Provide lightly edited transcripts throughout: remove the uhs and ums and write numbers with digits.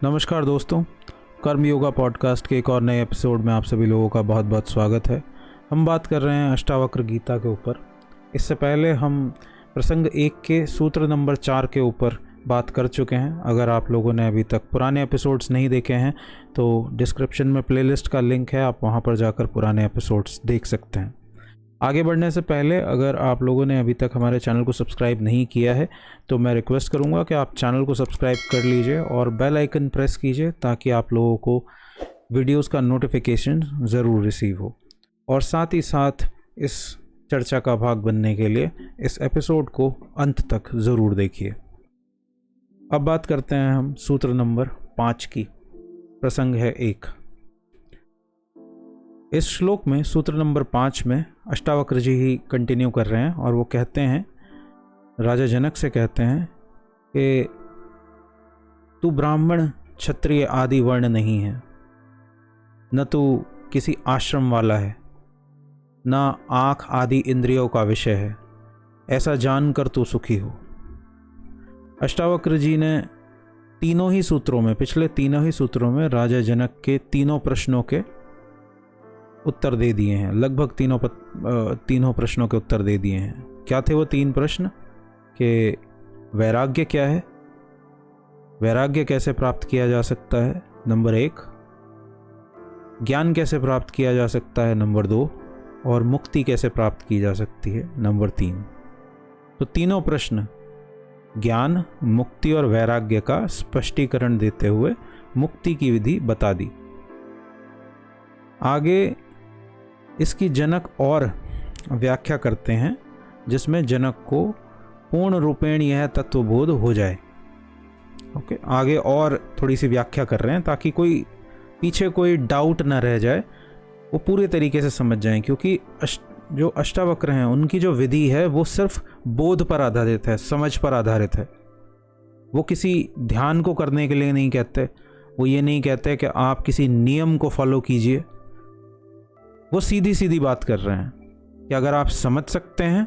नमस्कार दोस्तों, कर्म योगा पॉडकास्ट के एक और नए एपिसोड में आप सभी लोगों का बहुत बहुत स्वागत है। हम बात कर रहे हैं अष्टावक्र गीता के ऊपर। इससे पहले हम प्रसंग 1 के सूत्र नंबर 4 के ऊपर बात कर चुके हैं। अगर आप लोगों ने अभी तक पुराने एपिसोड्स नहीं देखे हैं तो डिस्क्रिप्शन में प्लेलिस्ट का लिंक है, आप वहां पर जाकर पुराने एपिसोड्स देख सकते हैं। आगे बढ़ने से पहले अगर आप लोगों ने अभी तक हमारे चैनल को सब्सक्राइब नहीं किया है तो मैं रिक्वेस्ट करूंगा कि आप चैनल को सब्सक्राइब कर लीजिए और बेल आइकन प्रेस कीजिए ताकि आप लोगों को वीडियोस का नोटिफिकेशन ज़रूर रिसीव हो। और साथ ही साथ इस चर्चा का भाग बनने के लिए इस एपिसोड को अंत तक ज़रूर देखिए। अब बात करते हैं हम सूत्र नंबर 5 की। प्रसंग है 1। इस श्लोक में सूत्र नंबर 5 में अष्टावक्र जी ही कंटिन्यू कर रहे हैं और वो कहते हैं, राजा जनक से कहते हैं कि तू ब्राह्मण क्षत्रिय आदि वर्ण नहीं है, न तू किसी आश्रम वाला है, न आँख आदि इंद्रियों का विषय है, ऐसा जानकर तू सुखी हो। अष्टावक्र जी ने तीनों ही सूत्रों में, पिछले तीनों ही सूत्रों में राजा जनक के तीनों प्रश्नों के उत्तर दे दिए हैं। लगभग तीनों प्रश्नों के उत्तर दे दिए हैं। क्या थे वो 3 प्रश्न? कि वैराग्य क्या है, वैराग्य कैसे प्राप्त किया जा सकता है, नंबर 1, ज्ञान कैसे प्राप्त किया जा सकता है, नंबर 2, और मुक्ति कैसे प्राप्त की जा सकती है, नंबर 3। तो तीनों प्रश्न ज्ञान, मुक्ति और वैराग्य का स्पष्टीकरण देते हुए मुक्ति की विधि बता दी। आगे इसकी जनक और व्याख्या करते हैं जिसमें जनक को पूर्ण रूपेण यह तत्वबोध हो जाए। ओके, आगे और थोड़ी सी व्याख्या कर रहे हैं ताकि पीछे कोई डाउट ना रह जाए, वो पूरे तरीके से समझ जाएं। क्योंकि जो अष्टावक्र हैं उनकी जो विधि है वो सिर्फ बोध पर आधारित है, समझ पर आधारित है। वो किसी ध्यान को करने के लिए नहीं कहते, वो ये नहीं कहते कि आप किसी नियम को फॉलो कीजिए। वो सीधी सीधी बात कर रहे हैं कि अगर आप समझ सकते हैं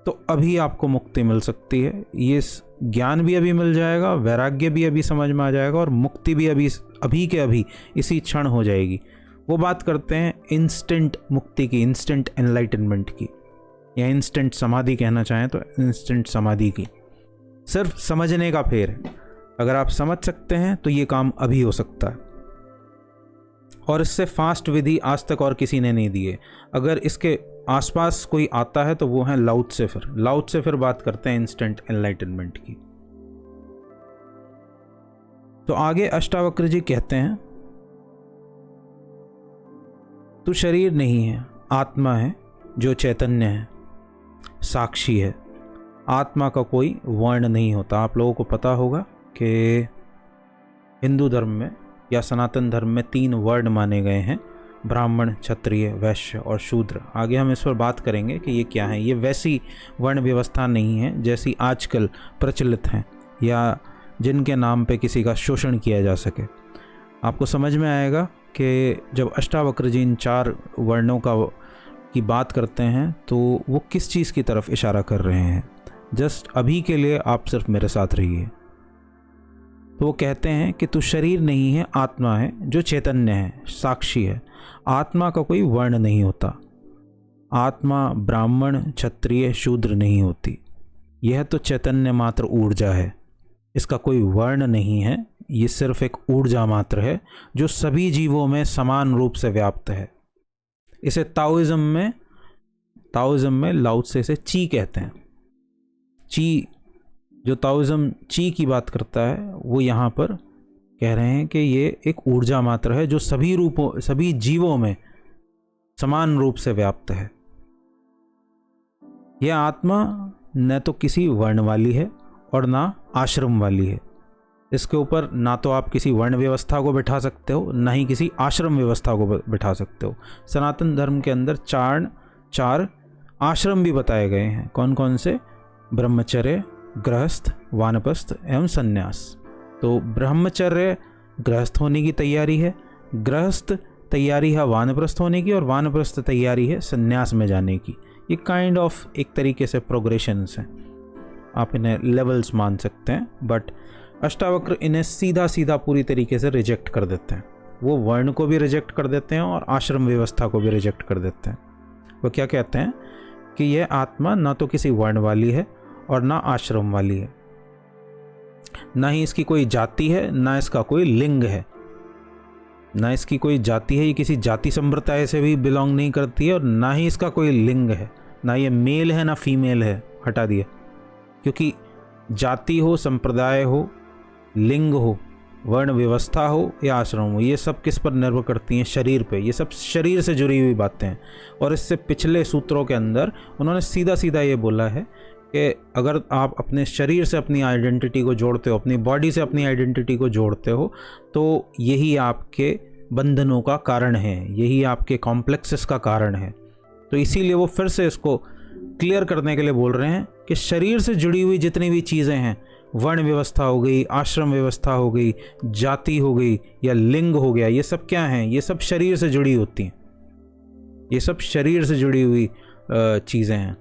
तो अभी आपको मुक्ति मिल सकती है। ये ज्ञान भी अभी मिल जाएगा, वैराग्य भी अभी समझ में आ जाएगा और मुक्ति भी अभी के अभी इसी क्षण हो जाएगी। वो बात करते हैं इंस्टेंट मुक्ति की, इंस्टेंट एनलाइटनमेंट की, या इंस्टेंट समाधि कहना चाहें तो इंस्टेंट समाधि की। सिर्फ समझने का फेर है। अगर आप समझ सकते हैं तो ये काम अभी हो सकता है। और इससे फास्ट विधि आज तक और किसी ने नहीं दी है। अगर इसके आसपास कोई आता है तो वो है लाउत्से। लाउत्से फिर बात करते हैं इंस्टेंट एनलाइटनमेंट की। तो आगे अष्टावक्र जी कहते हैं, तू शरीर नहीं है, आत्मा है जो चैतन्य है, साक्षी है। आत्मा का कोई वर्ण नहीं होता। आप लोगों को पता होगा कि हिंदू धर्म में या सनातन धर्म में 3 वर्ण माने गए हैं, ब्राह्मण, क्षत्रिय, वैश्य और शूद्र। आगे हम इस पर बात करेंगे कि ये क्या है। ये वैसी वर्ण व्यवस्था नहीं है जैसी आजकल प्रचलित हैं या जिनके नाम पे किसी का शोषण किया जा सके। आपको समझ में आएगा कि जब अष्टावक्र जी इन 4 वर्णों की बात करते हैं तो वो किस चीज़ की तरफ इशारा कर रहे हैं। जस्ट अभी के लिए आप सिर्फ मेरे साथ रहिए। तो वो कहते हैं कि तू शरीर नहीं है, आत्मा है जो चैतन्य है, साक्षी है। आत्मा का कोई वर्ण नहीं होता। आत्मा ब्राह्मण, क्षत्रिय, शूद्र नहीं होती। यह तो चैतन्य मात्र ऊर्जा है, इसका कोई वर्ण नहीं है। ये सिर्फ एक ऊर्जा मात्र है जो सभी जीवों में समान रूप से व्याप्त है। इसे ताओइज्म में लाओत्से से ची कहते हैं। ची, जो ताओइज्म ची की बात करता है, वो यहाँ पर कह रहे हैं कि ये एक ऊर्जा मात्र है जो सभी जीवों में समान रूप से व्याप्त है। यह आत्मा न तो किसी वर्ण वाली है और ना आश्रम वाली है। इसके ऊपर ना तो आप किसी वर्ण व्यवस्था को बिठा सकते हो, ना ही किसी आश्रम व्यवस्था को बिठा सकते हो। सनातन धर्म के अंदर 4 आश्रम भी बताए गए हैं। कौन कौन से? ब्रह्मचर्य, गृहस्थ, वानप्रस्थ एवं संन्यास। तो ब्रह्मचर्य गृहस्थ होने की तैयारी है, गृहस्थ तैयारी है वानप्रस्थ होने की, और वानप्रस्थ तैयारी है संन्यास में जाने की। ये काइंड ऑफ एक तरीके से प्रोग्रेशंस हैं, आप इन्हें लेवल्स मान सकते हैं। बट अष्टावक्र इन्हें सीधा सीधा पूरी तरीके से रिजेक्ट कर देते हैं। वो वर्ण को भी रिजेक्ट कर देते हैं और आश्रम व्यवस्था को भी रिजेक्ट कर देते हैं। वो क्या कहते हैं कि यह आत्मा ना तो किसी वर्ण वाली है और ना आश्रम वाली है, ना ही इसकी कोई जाति है, ना इसका कोई लिंग है। ना इसकी कोई जाति है, ये किसी जाति संप्रदाय से भी बिलोंग नहीं करती है, और ना ही इसका कोई लिंग है, ना ये मेल है ना फीमेल है। हटा दिया, क्योंकि जाति हो, संप्रदाय हो, लिंग हो, वर्ण व्यवस्था हो या आश्रम हो, ये सब किस पर निर्भर करती हैं? शरीर पे। ये सब शरीर से जुड़ी हुई बातें हैं। और इससे पिछले सूत्रों के अंदर उन्होंने सीधा सीधा ये बोला है कि अगर आप अपने शरीर से अपनी आइडेंटिटी को जोड़ते हो, अपनी बॉडी से अपनी आइडेंटिटी को जोड़ते हो, तो यही आपके बंधनों का कारण है, यही आपके कॉम्प्लेक्सेस का कारण है। तो इसीलिए वो फिर से इसको क्लियर करने के लिए बोल रहे हैं कि शरीर से जुड़ी हुई जितनी भी चीज़ें हैं, वर्ण व्यवस्था हो गई, आश्रम व्यवस्था हो गई, जाति हो गई या लिंग हो गया, ये सब क्या हैं? ये सब शरीर से जुड़ी होती हैं। ये सब शरीर से जुड़ी हुई चीज़ें हैं।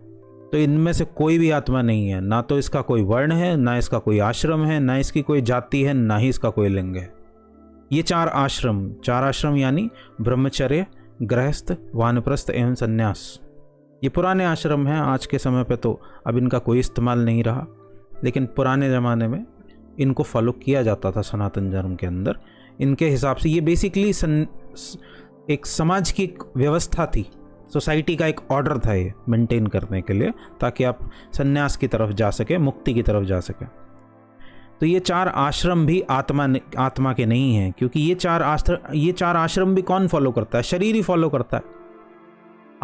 तो इनमें से कोई भी आत्मा नहीं है। ना तो इसका कोई वर्ण है, ना इसका कोई आश्रम है, ना इसकी कोई जाति है, ना ही इसका कोई लिंग है। ये चार आश्रम यानी ब्रह्मचर्य, गृहस्थ, वानप्रस्थ एवं संन्यास, ये पुराने आश्रम हैं। आज के समय पे तो अब इनका कोई इस्तेमाल नहीं रहा, लेकिन पुराने ज़माने में इनको फॉलो किया जाता था सनातन धर्म के अंदर। इनके हिसाब से ये बेसिकली एक समाज की एक व्यवस्था थी, सोसाइटी का एक ऑर्डर था ये मेंटेन करने के लिए, ताकि आप संन्यास की तरफ जा सके, मुक्ति की तरफ जा सके। तो ये चार आश्रम भी आत्मा के नहीं हैं, क्योंकि ये चार आश्रम भी कौन फॉलो करता है? शरीर ही फॉलो करता है।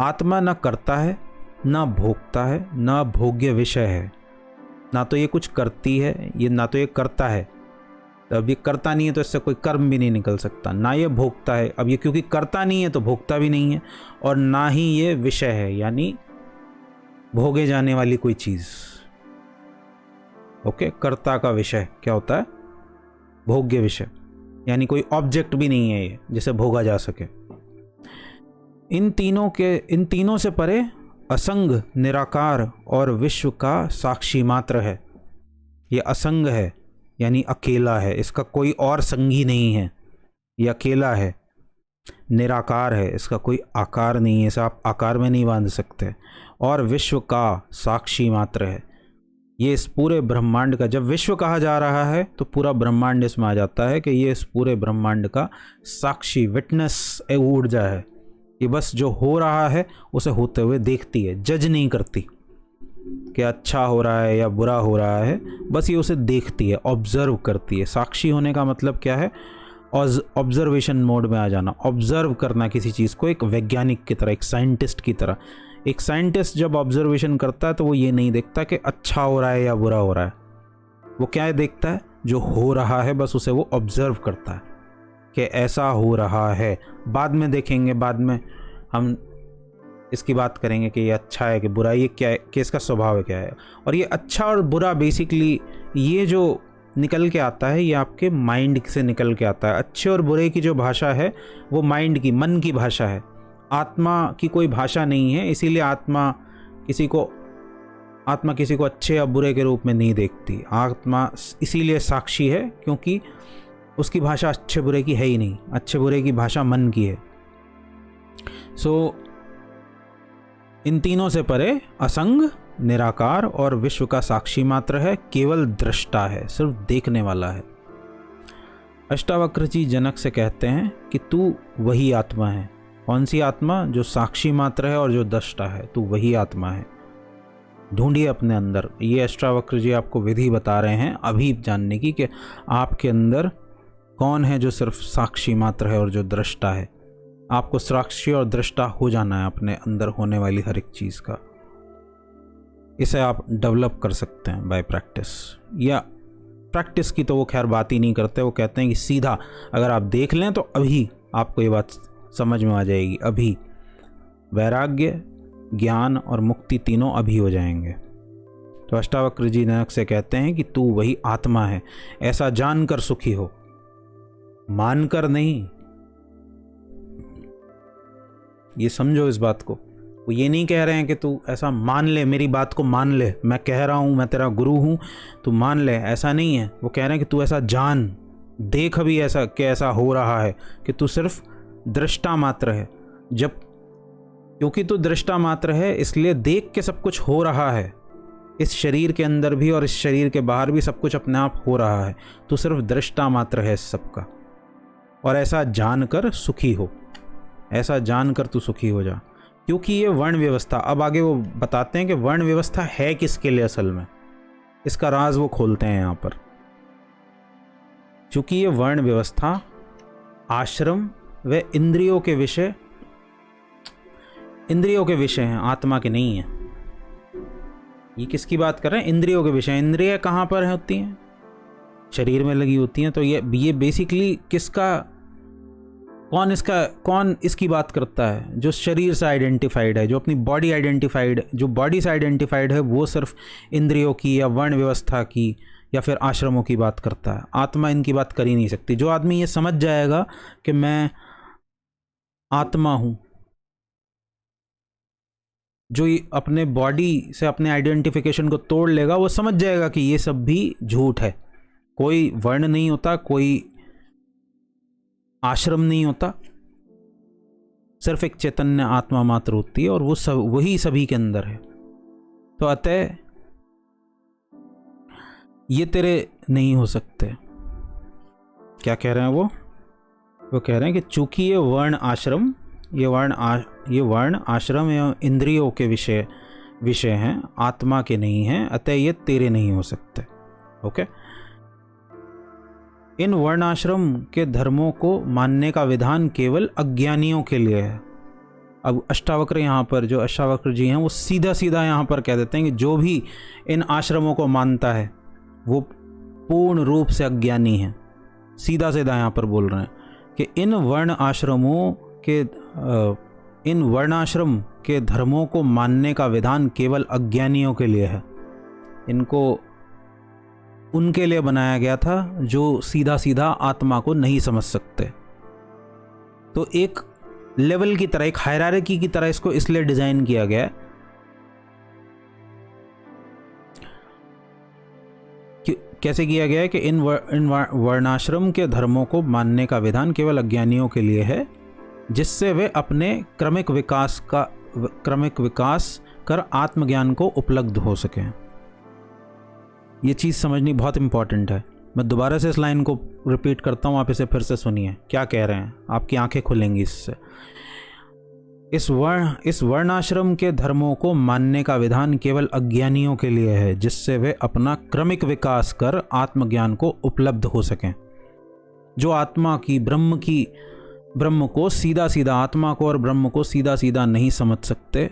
आत्मा ना करता है, ना भोगता है, ना भोग्य विषय है। ना तो ये कुछ करती है, ये ना तो ये करता है। तो अब ये करता नहीं है तो इससे कोई कर्म भी नहीं निकल सकता। ना ये भोगता है, अब ये क्योंकि करता नहीं है तो भोगता भी नहीं है। और ना ही ये विषय है, यानी भोगे जाने वाली कोई चीज़। ओके, कर्ता का विषय क्या होता है? भोग्य विषय, यानी कोई ऑब्जेक्ट भी नहीं है ये जिसे भोगा जा सके। इन तीनों से परे असंग, निराकार और विश्व का साक्षी मात्र है। ये असंग है यानी अकेला है, इसका कोई और संगी नहीं है, ये अकेला है। निराकार है, इसका कोई आकार नहीं है, इसे आप आकार में नहीं बांध सकते। और विश्व का साक्षी मात्र है। ये इस पूरे ब्रह्मांड का, जब विश्व कहा जा रहा है तो पूरा ब्रह्मांड इसमें आ जाता है कि ये इस पूरे ब्रह्मांड का साक्षी, विटनेस ऊर्जा है। ये बस जो हो रहा है उसे होते हुए देखती है, जज नहीं करती कि अच्छा हो रहा है या बुरा हो रहा है, बस ये उसे देखती है, ऑब्जर्व करती है। साक्षी होने का मतलब क्या है? ऑब्जर्वेशन मोड में आ जाना, ऑब्जर्व करना किसी चीज़ को, एक वैज्ञानिक की तरह, एक साइंटिस्ट की तरह। एक साइंटिस्ट जब ऑब्जर्वेशन करता है तो वो ये नहीं देखता कि अच्छा हो रहा है या बुरा हो रहा है, वो क्या देखता है? जो हो रहा है बस उसे वो ऑब्जर्व करता है कि ऐसा हो रहा है। बाद में देखेंगे, बाद में हम इसकी बात करेंगे कि ये अच्छा है कि बुरा है, ये क्या है, कि इसका स्वभाव है क्या है। और ये अच्छा और बुरा बेसिकली ये जो निकल के आता है, ये आपके माइंड से निकल के आता है। अच्छे और बुरे की जो भाषा है वो माइंड की, मन की भाषा है। आत्मा की कोई भाषा नहीं है, इसीलिए आत्मा किसी को अच्छे या बुरे के रूप में नहीं देखती। आत्मा इसीलिए साक्षी है क्योंकि उसकी भाषा अच्छे बुरे की है ही नहीं, अच्छे बुरे की भाषा मन की है। सो इन तीनों से परे असंग, निराकार और विश्व का साक्षी मात्र है, केवल दृष्टा है, सिर्फ देखने वाला है। अष्टावक्र जी जनक से कहते हैं कि तू वही आत्मा है। कौन सी आत्मा? जो साक्षी मात्र है और जो दृष्टा है, तू वही आत्मा है। ढूंढिए अपने अंदर। ये अष्टावक्र जी आपको विधि बता रहे हैं अभी जानने की कि आपके अंदर कौन है जो सिर्फ साक्षी मात्र है और जो दृष्टा है। आपको साक्षी और दृष्टा हो जाना है अपने अंदर होने वाली हर एक चीज़ का। इसे आप डेवलप कर सकते हैं बाय प्रैक्टिस, या प्रैक्टिस की तो वो खैर बात ही नहीं करते। वो कहते हैं कि सीधा अगर आप देख लें तो अभी आपको ये बात समझ में आ जाएगी। अभी वैराग्य, ज्ञान और मुक्ति तीनों अभी हो जाएंगे। तो अष्टावक्र जी जनक से कहते हैं कि तू वही आत्मा है, ऐसा जानकर सुखी हो, मानकर नहीं। ये समझो इस बात को, वो ये नहीं कह रहे हैं कि तू ऐसा मान ले, मेरी बात को मान ले, मैं कह रहा हूँ, मैं तेरा गुरु हूँ, तू मान ले, ऐसा नहीं है। वो कह रहे हैं कि तू ऐसा जान, देख अभी ऐसा कि ऐसा हो रहा है, कि तू सिर्फ दृष्टा मात्र है। जब क्योंकि तू दृष्टा मात्र है इसलिए देख के सब कुछ हो रहा है, इस शरीर के अंदर भी और इस शरीर के बाहर भी सब कुछ अपने आप हो रहा है। तू सिर्फ दृष्टा मात्र है इस सब का, और ऐसा जानकर सुखी हो, ऐसा जानकर तू सुखी हो जा। क्योंकि ये वर्ण व्यवस्था, अब आगे वो बताते हैं कि वर्ण व्यवस्था है किसके लिए असल में, इसका राज वो खोलते हैं यहाँ पर। क्योंकि ये वर्ण व्यवस्था आश्रम व इंद्रियों के विषय हैं, आत्मा के नहीं है। ये किसकी बात कर रहे हैं? इंद्रियों के विषय। इंद्रियां कहाँ पर होती हैं? शरीर में लगी होती हैं। तो ये बेसिकली किसका, कौन इसकी बात करता है? जो शरीर से आइडेंटिफाइड है, जो अपनी बॉडी आइडेंटिफाइड, जो बॉडी से आइडेंटिफाइड है, वो सिर्फ इंद्रियों की या वर्ण व्यवस्था की या फिर आश्रमों की बात करता है। आत्मा इनकी बात कर ही नहीं सकती। जो आदमी ये समझ जाएगा कि मैं आत्मा हूँ, जो अपने बॉडी से अपने आइडेंटिफिकेशन को तोड़ लेगा, वो समझ जाएगा कि ये सब भी झूठ है। कोई वर्ण नहीं होता, कोई आश्रम नहीं होता, सिर्फ एक चैतन्य आत्मा मात्र होती है, और वही सभी के अंदर है। तो अतः ये तेरे नहीं हो सकते। क्या कह रहे हैं वो कह रहे हैं कि चूंकि ये वर्ण आश्रम एवं इंद्रियों के विषय हैं, आत्मा के नहीं हैं, अतः ये तेरे नहीं हो सकते। ओके। इन वर्णाश्रम के धर्मों को मानने का विधान केवल अज्ञानियों के लिए है। अब अष्टावक्र यहाँ पर, जो अष्टावक्र जी हैं, वो सीधा सीधा यहाँ पर कह देते हैं कि जो भी इन आश्रमों को मानता है वो पूर्ण रूप से अज्ञानी है। सीधा सीधा यहाँ पर बोल रहे हैं कि इन वर्णाश्रम के धर्मों को मानने का विधान केवल अज्ञानियों के लिए है। इनको उनके लिए बनाया गया था जो सीधा सीधा आत्मा को नहीं समझ सकते। तो एक लेवल की तरह, एक हायरार्की की तरह इसको इसलिए डिजाइन किया गया है कि कैसे किया गया है कि इन वर्णाश्रम के धर्मों को मानने का विधान केवल अज्ञानियों के लिए है, जिससे वे अपने क्रमिक विकास कर आत्मज्ञान को उपलब्ध हो सकें। ये चीज़ समझनी बहुत इंपॉर्टेंट है। मैं दोबारा से इस लाइन को रिपीट करता हूँ, आप इसे फिर से सुनिए क्या कह रहे हैं, आपकी आंखें खुलेंगी इससे। इस वर्णाश्रम के धर्मों को मानने का विधान केवल अज्ञानियों के लिए है, जिससे वे अपना क्रमिक विकास कर आत्मज्ञान को उपलब्ध हो सकें। जो आत्मा की ब्रह्म को सीधा सीधा, आत्मा को और ब्रह्म को सीधा सीधा नहीं समझ सकते,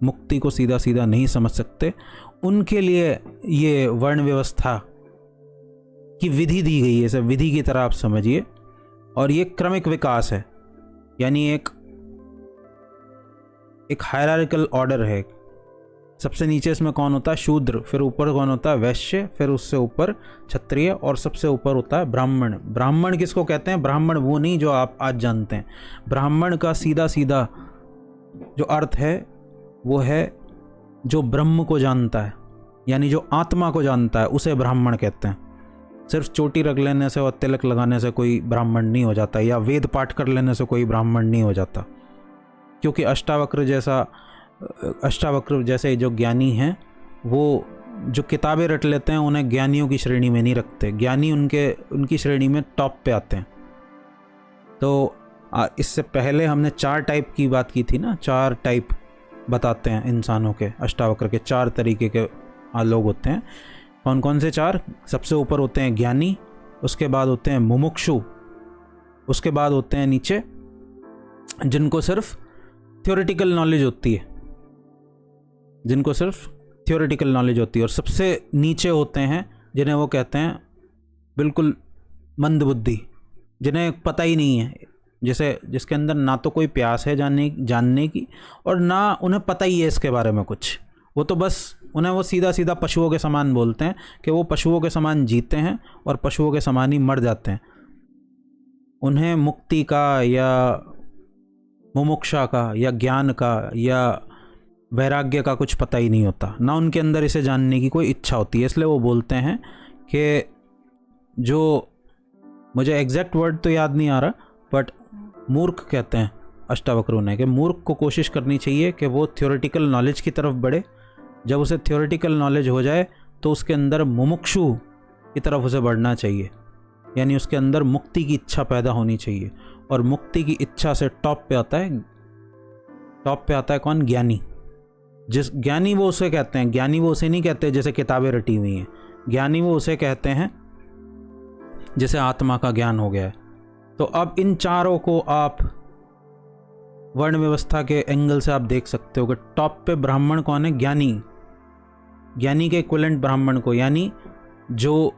मुक्ति को सीधा सीधा नहीं समझ सकते, उनके लिए ये वर्ण व्यवस्था की विधि दी गई है। इसे विधि की तरह आप समझिए। और ये क्रमिक विकास है, यानी एक हायरार्किकल ऑर्डर है। सबसे नीचे इसमें कौन होता है? शूद्र, फिर ऊपर कौन होता है? वैश्य, फिर उससे ऊपर क्षत्रिय, और सबसे ऊपर होता है ब्राह्मण। ब्राह्मण किसको कहते हैं? ब्राह्मण वो नहीं जो आप आज जानते हैं। ब्राह्मण का सीधा सीधा जो अर्थ है वो है जो ब्रह्म को जानता है, यानी जो आत्मा को जानता है, उसे ब्राह्मण कहते हैं। सिर्फ चोटी रख लेने से और तिलक लगाने से कोई ब्राह्मण नहीं हो जाता, या वेद पाठ कर लेने से कोई ब्राह्मण नहीं हो जाता। क्योंकि अष्टावक्र जैसे जो ज्ञानी हैं, वो जो किताबें रट लेते हैं उन्हें ज्ञानियों की श्रेणी में नहीं रखते। ज्ञानी उनकी श्रेणी में टॉप पे आते हैं। तो इससे पहले हमने 4 टाइप की बात की थी ना, 4 टाइप बताते हैं इंसानों के। अष्टावक्र के 4 तरीके के लोग होते हैं। कौन कौन से 4? सबसे ऊपर होते हैं ज्ञानी, उसके बाद होते हैं मुमुक्षु, उसके बाद होते हैं नीचे जिनको सिर्फ थ्योरेटिकल नॉलेज होती है, और सबसे नीचे होते हैं जिन्हें वो कहते हैं बिल्कुल मंद बुद्धि, जिन्हें पता ही नहीं है, जिसके अंदर ना तो कोई प्यास है जानने की, और ना उन्हें पता ही है इसके बारे में कुछ। वो तो बस उन्हें वो सीधा सीधा पशुओं के समान बोलते हैं कि वो पशुओं के समान जीते हैं और पशुओं के समान ही मर जाते हैं। उन्हें मुक्ति का या मुमुक्षा का या ज्ञान का या वैराग्य का कुछ पता ही नहीं होता, ना उनके अंदर इसे जानने की कोई इच्छा होती है। इसलिए वो बोलते हैं कि जो, मुझे एग्जैक्ट वर्ड तो याद नहीं आ रहा, बट मूर्ख कहते हैं अष्टावक्रों ने कि मूर्ख को कोशिश करनी चाहिए कि वो थ्योरेटिकल नॉलेज की तरफ बढ़े। जब उसे थ्योरेटिकल नॉलेज हो जाए तो उसके अंदर मुमुक्षु की तरफ उसे बढ़ना चाहिए, यानी उसके अंदर मुक्ति की इच्छा पैदा होनी चाहिए। और मुक्ति की इच्छा से टॉप पे आता है कौन? ज्ञानी। जिस ज्ञानी वो उसे कहते हैं, ज्ञानी वो उसे नहीं कहते जैसे किताबें रटी हुई हैं, ज्ञानी वो उसे कहते हैं जैसे आत्मा का ज्ञान हो गया है। तो अब इन चारों को आप वर्ण व्यवस्था के एंगल से आप देख सकते हो कि टॉप पे ब्राह्मण कौन है? ज्ञानी। ज्ञानी के इक्विवेलेंट ब्राह्मण को, यानी जो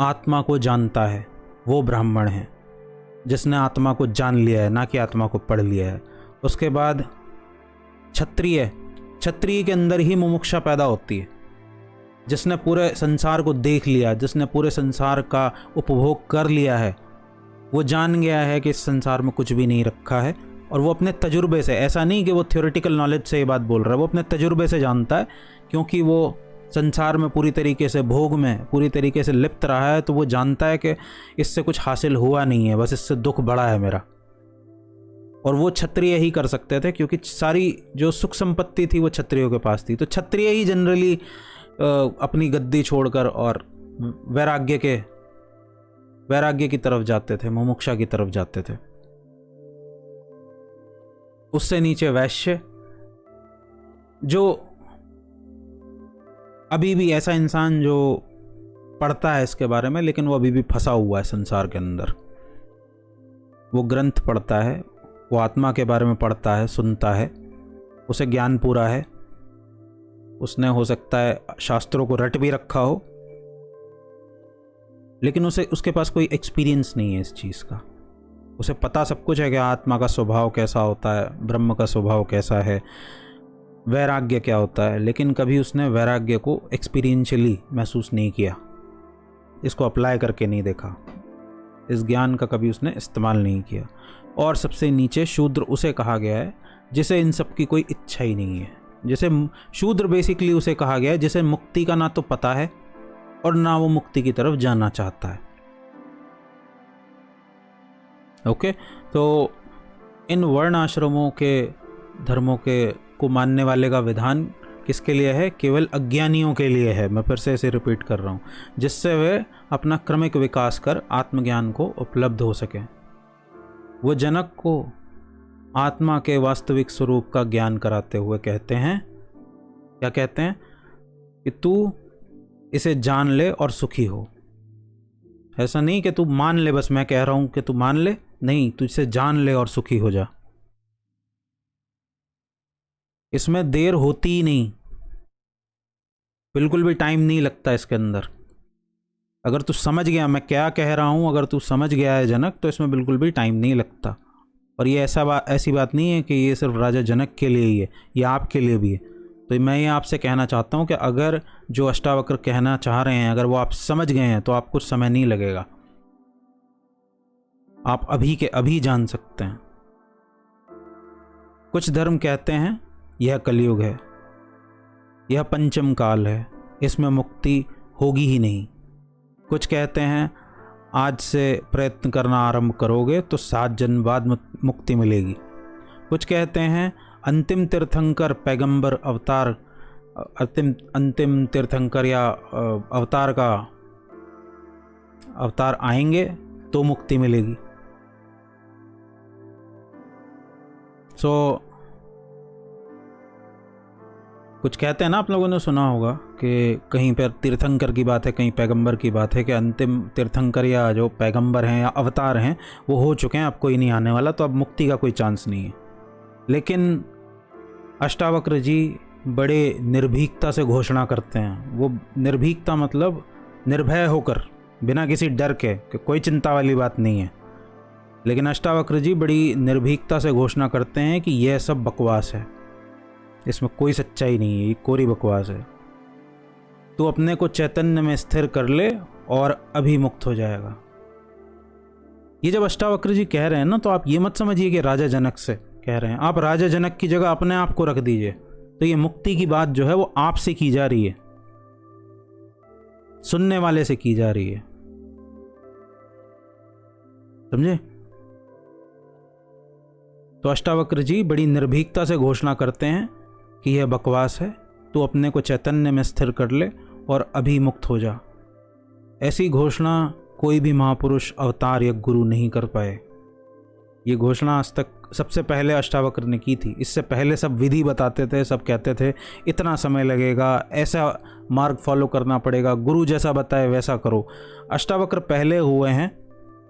आत्मा को जानता है वो ब्राह्मण है, जिसने आत्मा को जान लिया है, ना कि आत्मा को पढ़ लिया है। उसके बाद क्षत्रिय, क्षत्रिय के अंदर ही मुमुक्षा पैदा होती है, जिसने पूरे संसार को देख लिया, जिसने पूरे संसार का उपभोग कर लिया है। वो जान गया है कि इस संसार में कुछ भी नहीं रखा है, और वो अपने तजुर्बे से, ऐसा नहीं कि वो थ्योरेटिकल नॉलेज से ये बात बोल रहा है, वो अपने तजुर्बे से जानता है, क्योंकि वो संसार में पूरी तरीके से, भोग में पूरी तरीके से लिप्त रहा है। तो वो जानता है कि इससे कुछ हासिल हुआ नहीं है, बस इससे दुख बढ़ा है मेरा। और वो क्षत्रिय ही कर सकते थे, क्योंकि सारी जो सुख संपत्ति थी वो क्षत्रियों के पास थी। तो क्षत्रिय ही जनरली अपनी गद्दी छोड़कर और वैराग्य की तरफ जाते थे, मुमुक्षा की तरफ जाते थे। उससे नीचे वैश्य, जो अभी भी ऐसा इंसान जो पढ़ता है इसके बारे में, लेकिन वो अभी भी फंसा हुआ है संसार के अंदर। वो ग्रंथ पढ़ता है, वो आत्मा के बारे में पढ़ता है, सुनता है, उसे ज्ञान पूरा है, उसने हो सकता है शास्त्रों को रट भी रखा हो, लेकिन उसके पास कोई एक्सपीरियंस नहीं है इस चीज़ का। उसे पता सब कुछ है कि आत्मा का स्वभाव कैसा होता है, ब्रह्म का स्वभाव कैसा है, वैराग्य क्या होता है, लेकिन कभी उसने वैराग्य को एक्सपीरियंशियली महसूस नहीं किया, इसको अप्लाई करके नहीं देखा, इस ज्ञान का कभी उसने इस्तेमाल नहीं किया। और सबसे नीचे शूद्र उसे कहा गया है जिसे इन सब की कोई इच्छा ही नहीं है। जैसे शूद्र बेसिकली उसे कहा गया है जिसे मुक्ति का ना तो पता है और ना वो मुक्ति की तरफ जाना चाहता है। ओके, तो इन वर्ण आश्रमों के धर्मों के को मानने वाले का विधान किसके लिए है? केवल अज्ञानियों के लिए है। मैं फिर से इसे रिपीट कर रहा हूँ, जिससे वे अपना क्रमिक विकास कर आत्मज्ञान को उपलब्ध हो सकें। वो जनक को आत्मा के वास्तविक स्वरूप का ज्ञान कराते हुए कहते हैं, क्या कहते हैं? कि तू इसे जान ले और सुखी हो। ऐसा नहीं कि तू मान ले, बस मैं कह रहा हूं कि तू मान ले, नहीं, तू इसे जान ले और सुखी हो जा। इसमें देर होती ही नहीं, बिल्कुल भी टाइम नहीं लगता इसके अंदर। अगर तू समझ गया मैं क्या कह रहा हूं, अगर तू समझ गया है जनक, तो इसमें बिल्कुल भी टाइम नहीं लगता। और ये ऐसी बात नहीं है कि ये सिर्फ राजा जनक के लिए ही है, ये आपके लिए भी है। तो मैं ये आपसे कहना चाहता हूँ कि अगर जो अष्टावक्र कहना चाह रहे हैं, अगर वो आप समझ गए हैं, तो आप कुछ समय नहीं लगेगा, आप अभी के अभी जान सकते हैं। कुछ धर्म कहते हैं यह कलयुग है, यह पंचम काल है, इसमें मुक्ति होगी ही नहीं। कुछ कहते हैं आज से प्रयत्न करना आरंभ करोगे तो 7 जन्म बाद मुक्ति मिलेगी। कुछ कहते हैं अंतिम तीर्थंकर पैगंबर अवतार, अंतिम तीर्थंकर या अवतार आएंगे तो मुक्ति मिलेगी। कुछ कहते हैं ना, आप लोगों ने सुना होगा कि कहीं पर तीर्थंकर की बात है, कहीं पैगंबर की बात है कि अंतिम तीर्थंकर या जो पैगंबर हैं या अवतार हैं वो हो चुके हैं, अब कोई नहीं आने वाला, तो अब मुक्ति का कोई चांस नहीं है। लेकिन अष्टावक्र जी बड़े निर्भीकता से घोषणा करते हैं। वो निर्भीकता मतलब निर्भय होकर, बिना किसी डर के, कि कोई चिंता वाली बात नहीं है। लेकिन अष्टावक्र जी बड़ी निर्भीकता से घोषणा करते हैं कि यह सब बकवास है, इसमें कोई सच्चाई नहीं है, ये कोरी बकवास है। तू अपने को चैतन्य में स्थिर कर ले और अभी मुक्त हो जाएगा। ये जब अष्टावक्र जी कह रहे हैं ना, तो आप ये मत समझिए कि राजा जनक से कह रहे हैं। आप राजा जनक की जगह अपने आप को रख दीजिए, तो ये मुक्ति की बात जो है वो आपसे की जा रही है, सुनने वाले से की जा रही है, समझे? तो अष्टावक्र जी बड़ी निर्भीकता से घोषणा करते हैं कि यह बकवास है, तू अपने को चैतन्य में स्थिर कर ले और अभी मुक्त हो जा। ऐसी घोषणा कोई भी महापुरुष, अवतार या गुरु नहीं कर पाए। ये घोषणा आज तक सबसे पहले अष्टावक्र ने की थी। इससे पहले सब विधि बताते थे, सब कहते थे इतना समय लगेगा, ऐसा मार्ग फॉलो करना पड़ेगा, गुरु जैसा बताए वैसा करो। अष्टावक्र पहले हुए हैं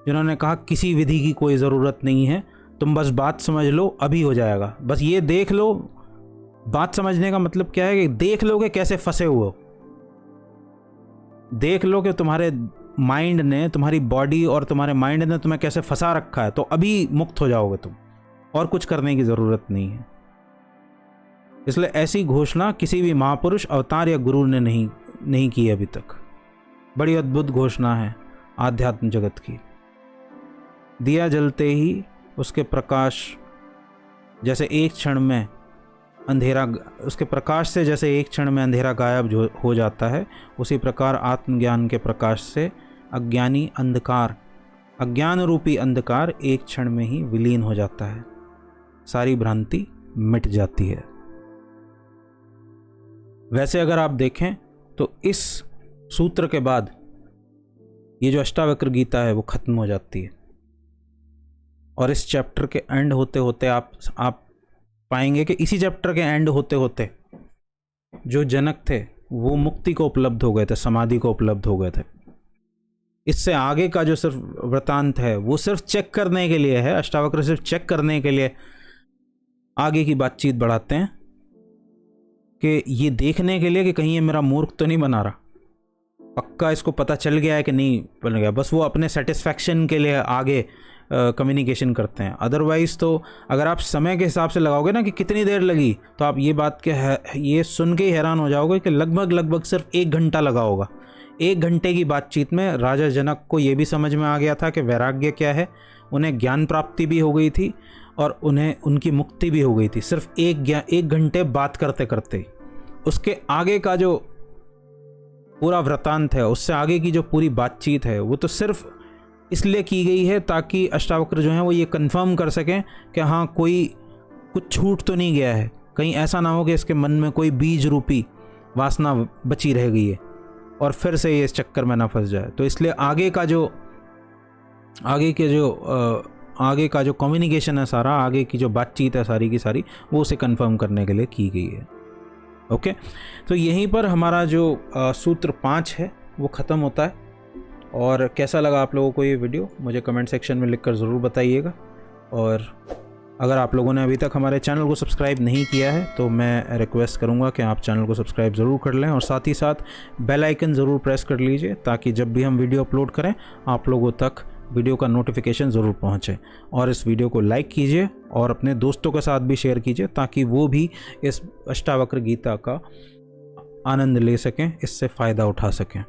जिन्होंने कहा किसी विधि की कोई ज़रूरत नहीं है, तुम बस बात समझ लो, अभी हो जाएगा। बस ये देख लो, बात समझने का मतलब क्या है कि देख लो कि कैसे फंसे हुए हो, देख लो कि तुम्हारे माइंड ने, तुम्हारी बॉडी और तुम्हारे माइंड ने तुम्हें कैसे फंसा रखा है, तो अभी मुक्त हो जाओगे तुम, और कुछ करने की ज़रूरत नहीं है। इसलिए ऐसी घोषणा किसी भी महापुरुष, अवतार या गुरु ने नहीं की अभी तक। बड़ी अद्भुत घोषणा है आध्यात्म जगत की। दिया जलते ही उसके प्रकाश जैसे एक क्षण में अंधेरा, उसके प्रकाश से जैसे एक क्षण में अंधेरा गायब हो जाता है, उसी प्रकार आत्मज्ञान के प्रकाश से अज्ञानी अंधकार, अज्ञान रूपी अंधकार एक क्षण में ही विलीन हो जाता है, सारी भ्रांति मिट जाती है। वैसे अगर आप देखें तो इस सूत्र के बाद ये जो अष्टावक्र गीता है वो खत्म हो जाती है, और इस चैप्टर के एंड होते होते आप पाएंगे कि इसी चैप्टर के एंड होते होते जो जनक थे वो मुक्ति को उपलब्ध हो गए थे, समाधि को उपलब्ध हो गए थे। इससे आगे का जो सिर्फ वृतांत है वो सिर्फ चेक करने के लिए है। अष्टावक्र सिर्फ चेक करने के लिए आगे की बातचीत बढ़ाते हैं, कि ये देखने के लिए कि कहीं ये मेरा मूर्ख तो नहीं बना रहा, पक्का इसको पता चल गया है कि नहीं बन गया। बस वो अपने सेटिस्फैक्शन के लिए आगे कम्युनिकेशन करते हैं। अदरवाइज़ तो अगर आप समय के हिसाब से लगाओगे ना कि कितनी देर लगी, तो आप ये बात के ये सुन के ही हैरान हो जाओगे कि लगभग सिर्फ 1 घंटा लगा होगा। 1 घंटे की बातचीत में राजा जनक को ये भी समझ में आ गया था कि वैराग्य क्या है, उन्हें ज्ञान प्राप्ति भी हो गई थी और उन्हें उनकी मुक्ति भी हो गई थी, सिर्फ 1 घंटे बात करते करते। उसके आगे का जो पूरा वृतांत है, उससे आगे की जो पूरी बातचीत है, वो तो सिर्फ इसलिए की गई है ताकि अष्टावक्र जो हैं वो ये कंफर्म कर सकें कि हाँ कुछ छूट तो नहीं गया है, कहीं ऐसा ना हो कि इसके मन में कोई बीज रूपी वासना बची रह गई है और फिर से ये इस चक्कर में ना फंस जाए। तो इसलिए आगे का जो कम्युनिकेशन है सारा, आगे की जो बातचीत है सारी की सारी, वो उसे कंफर्म करने के लिए की गई है। ओके, तो यहीं पर हमारा जो सूत्र 5 है वो ख़त्म होता है। और कैसा लगा आप लोगों को ये वीडियो, मुझे कमेंट सेक्शन में लिखकर ज़रूर बताइएगा। और अगर आप लोगों ने अभी तक हमारे चैनल को सब्सक्राइब नहीं किया है तो मैं रिक्वेस्ट करूंगा कि आप चैनल को सब्सक्राइब ज़रूर कर लें, और साथ ही साथ बेल आइकन ज़रूर प्रेस कर लीजिए, ताकि जब भी हम वीडियो अपलोड करें आप लोगों तक वीडियो का नोटिफिकेशन ज़रूर पहुंचे। और इस वीडियो को लाइक कीजिए और अपने दोस्तों के साथ भी शेयर कीजिए, ताकि वो भी इस अष्टावक्र गीता का आनंद ले सकें, इससे फ़ायदा उठा सकें।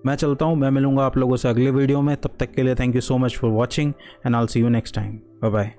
मैं चलता हूँ, मैं मिलूँगा आप लोगों से अगले वीडियो में। तब तक के लिए thank you so much for watching and I will see you next time. Bye bye.